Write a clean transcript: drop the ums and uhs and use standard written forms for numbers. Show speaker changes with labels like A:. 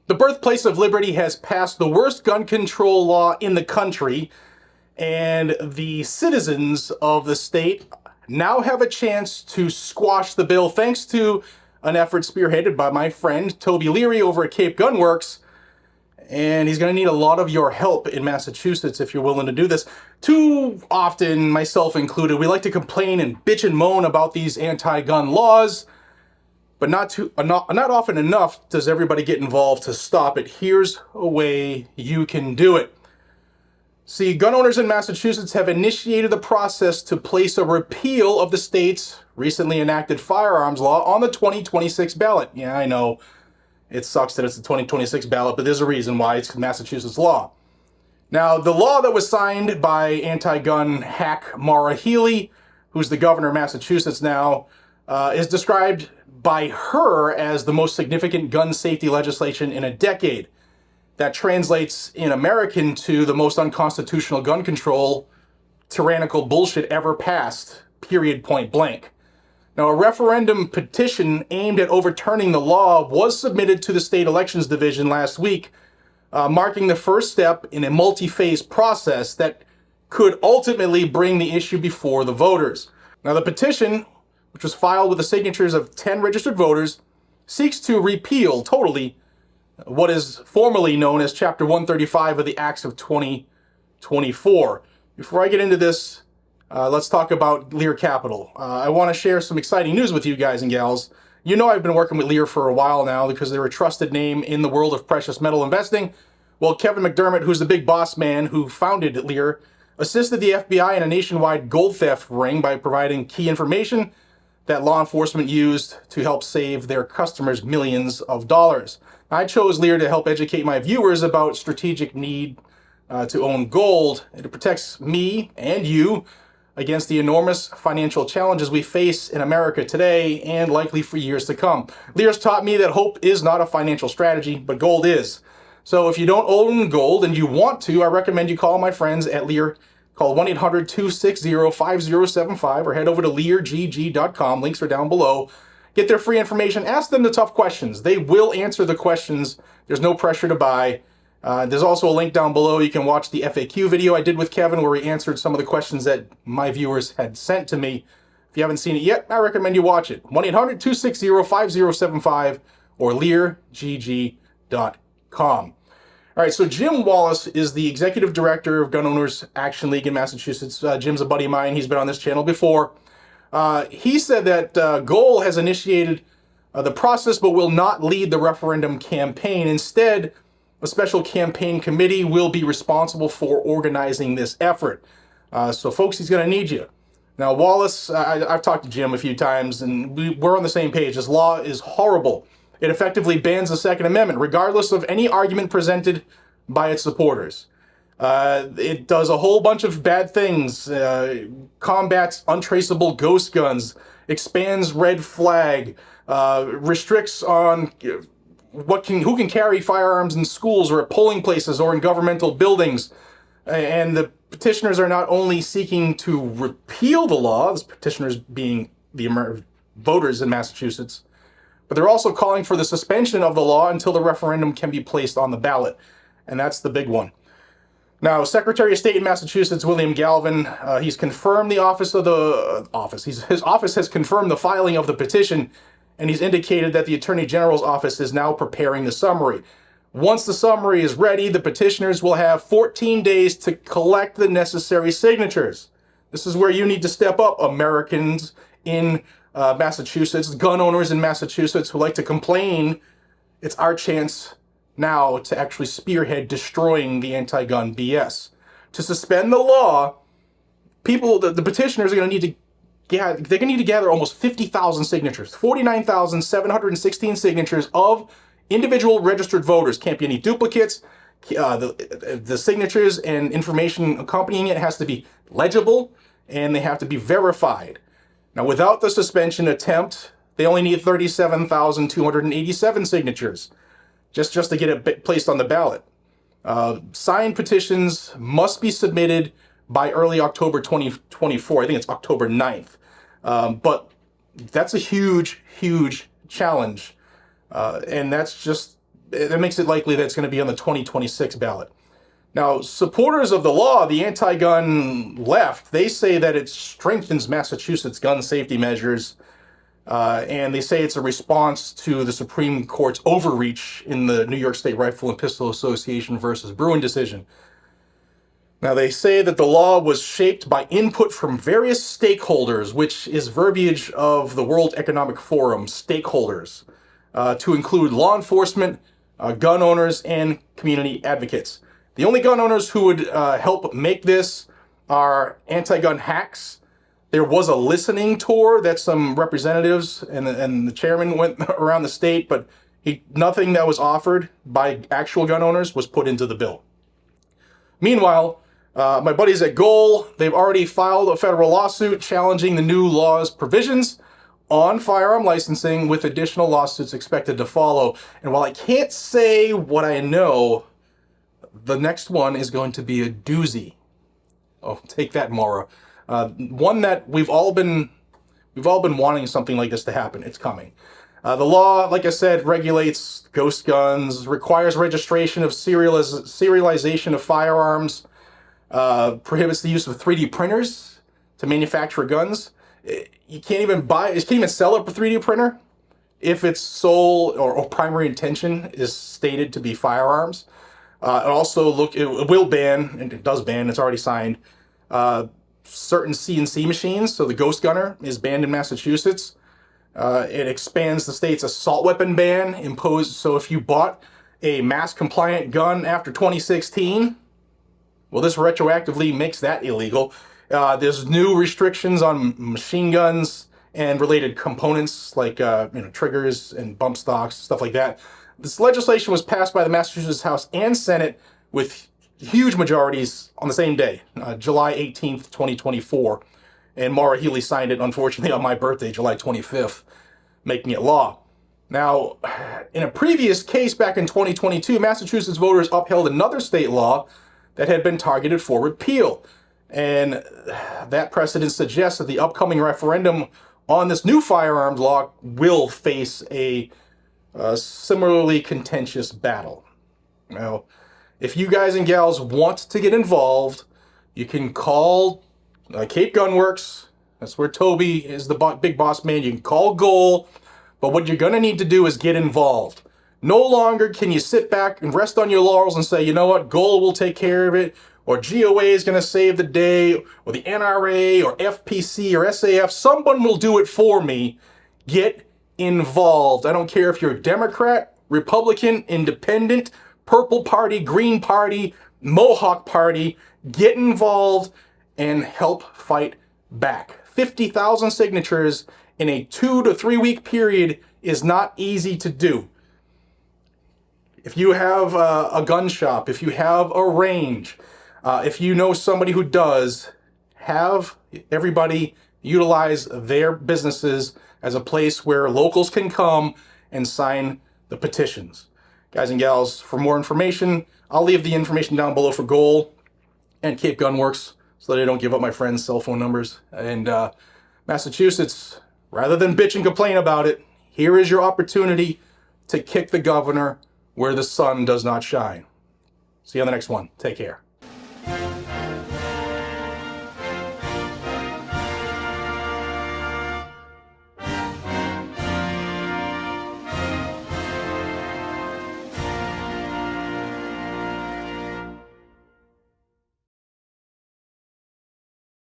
A: The birthplace of liberty has passed the worst gun control law in the country, and the citizens of the state now have a chance to squash the bill thanks to an effort spearheaded by my friend Toby Leary over at GWorks. And he's going to need a lot of your help in Massachusetts if you're willing to do this. Too often, myself included, we like to complain and bitch and moan about these anti-gun laws, but not often enough does everybody get involved to stop it. Here's a way you can do it. See, gun owners in Massachusetts have initiated the process to place a repeal of the state's recently enacted firearms law on the 2026 ballot. Yeah, I know. It sucks that it's the 2026 ballot, but there's a reason why. It's Massachusetts law. Now, the law that was signed by anti-gun hack Maura Healey, who's the governor of Massachusetts now, is described by her as the most significant gun safety legislation in a decade. That translates in American to the most unconstitutional gun control, tyrannical bullshit ever passed, period, point blank. Now, a referendum petition aimed at overturning the law was submitted to the state elections division last week, marking the first step in a multi-phase process that could ultimately bring the issue before the voters. Now, the petition, which was filed with the signatures of 10 registered voters, seeks to repeal totally what is formally known as Chapter 135 of the Acts of 2024. Before I get into this, let's talk about Lear Capital. I want to share some exciting news with you guys and gals. You know I've been working with Lear for a while now because they're a trusted name in the world of precious metal investing. Well, Kevin McDermott, who's the big boss man who founded Lear, assisted the FBI in a nationwide gold theft ring by providing key information that law enforcement used to help save their customers millions of dollars. I chose Lear to help educate my viewers about strategic need to own gold. It protects me and you against the enormous financial challenges we face in America today and likely for years to come. Lear's taught me that hope is not a financial strategy, but gold is. So if you don't own gold and you want to, I recommend you call my friends at Lear. Call 1-800-260-5075 or head over to leargg.com. Links are down below. Get their free information. Ask them the tough questions. They will answer the questions. There's no pressure to buy. There's also a link down below. You can watch the FAQ video I did with Kevin where he answered some of the questions that my viewers had sent to me. If you haven't seen it yet, I recommend you watch it. 1-800-260-5075 or leargg.com. All right, so Jim Wallace is the executive director of Gun Owners Action League in Massachusetts. Jim's a buddy of mine. He's been on this channel before. He said that Goal has initiated the process but will not lead the referendum campaign. Instead, a special campaign committee will be responsible for organizing this effort. So, folks, he's going to need you. Now, Wallace, I've talked to Jim a few times, and we're on the same page. This law is horrible. It effectively bans the Second Amendment, regardless of any argument presented by its supporters. It does a whole bunch of bad things, combats untraceable ghost guns, expands red flag, restricts on who can carry firearms in schools or at polling places or in governmental buildings. And the petitioners are not only seeking to repeal the law, the petitioners being the voters in Massachusetts, but they're also calling for the suspension of the law until the referendum can be placed on the ballot. And that's the big one. Now, Secretary of State in Massachusetts, William Galvin, he's confirmed his office has confirmed the filing of the petition, and he's indicated that the Attorney General's office is now preparing the summary. Once the summary is ready, the petitioners will have 14 days to collect the necessary signatures. This is where you need to step up, Americans in Massachusetts, gun owners in Massachusetts who like to complain. It's our chance now to actually spearhead destroying the anti-gun BS. To suspend the law, the petitioners are going to need to gather almost 50,000 signatures, 49,716 signatures of individual registered voters. Can't be any duplicates. The signatures and information accompanying it has to be legible, and they have to be verified. Now, without the suspension attempt, they only need 37,287 signatures just to get it placed on the ballot. Signed petitions must be submitted by early October 2024. I think it's October 9th. But that's a huge, huge challenge. And that's just that makes it likely that it's going to be on the 2026 ballot. Now, supporters of the law, the anti-gun left, they say that it strengthens Massachusetts gun safety measures, and they say it's a response to the Supreme Court's overreach in the New York State Rifle and Pistol Association versus Bruin decision. Now, they say that the law was shaped by input from various stakeholders, which is verbiage of the World Economic Forum, stakeholders, to include law enforcement, gun owners, and community advocates. The only gun owners who would help make this are anti-gun hacks. There was a listening tour that some representatives and the chairman went around the state, but nothing that was offered by actual gun owners was put into the bill. Meanwhile, my buddies at Goal, they've already filed a federal lawsuit challenging the new law's provisions on firearm licensing, with additional lawsuits expected to follow. And while I can't say what I know, the next one is going to be a doozy. Oh, take that, Maura. One that we've all been wanting something like this to happen. It's coming. The law, like I said, regulates ghost guns, requires registration of serialization of firearms, prohibits the use of 3D printers to manufacture guns. You can't even sell a 3D printer if its sole or primary intention is stated to be firearms. It will ban, and it does ban, it's already signed, certain CNC machines. So the Ghost Gunner is banned in Massachusetts. It expands the state's assault weapon ban imposed. So if you bought a mass compliant gun after 2016, well, this retroactively makes that illegal. There's new restrictions on machine guns and related components like triggers and bump stocks, stuff like that. This legislation was passed by the Massachusetts House and Senate with huge majorities on the same day, July 18th, 2024. And Maura Healey signed it, unfortunately, on my birthday, July 25th, making it law. Now, in a previous case back in 2022, Massachusetts voters upheld another state law that had been targeted for repeal. And that precedent suggests that the upcoming referendum on this new firearms law will face a similarly contentious battle. Now, if you guys and gals want to get involved, you can call Cape GunWorks. That's where Toby is the big boss man. You can call Goal, but what you're going to need to do is get involved. No longer can you sit back and rest on your laurels and say, you know what, Goal will take care of it, or GOA is going to save the day, or the NRA, or FPC, or SAF. Someone will do it for me. Get involved. I don't care if you're a Democrat, Republican, Independent, Purple Party, Green Party, Mohawk Party. Get involved and help fight back. 50,000 signatures in a 2 to 3 week period is not easy to do. If you have a gun shop, if you have a range, if you know somebody who does, have everybody utilize their businesses as a place where locals can come and sign the petitions. Guys and gals, for more information, I'll leave the information down below for Goal and Cape GunWorks so that I don't give up my friends' cell phone numbers. And Massachusetts, rather than bitch and complain about it, here is your opportunity to kick the governor where the sun does not shine. See you on the next one. Take care.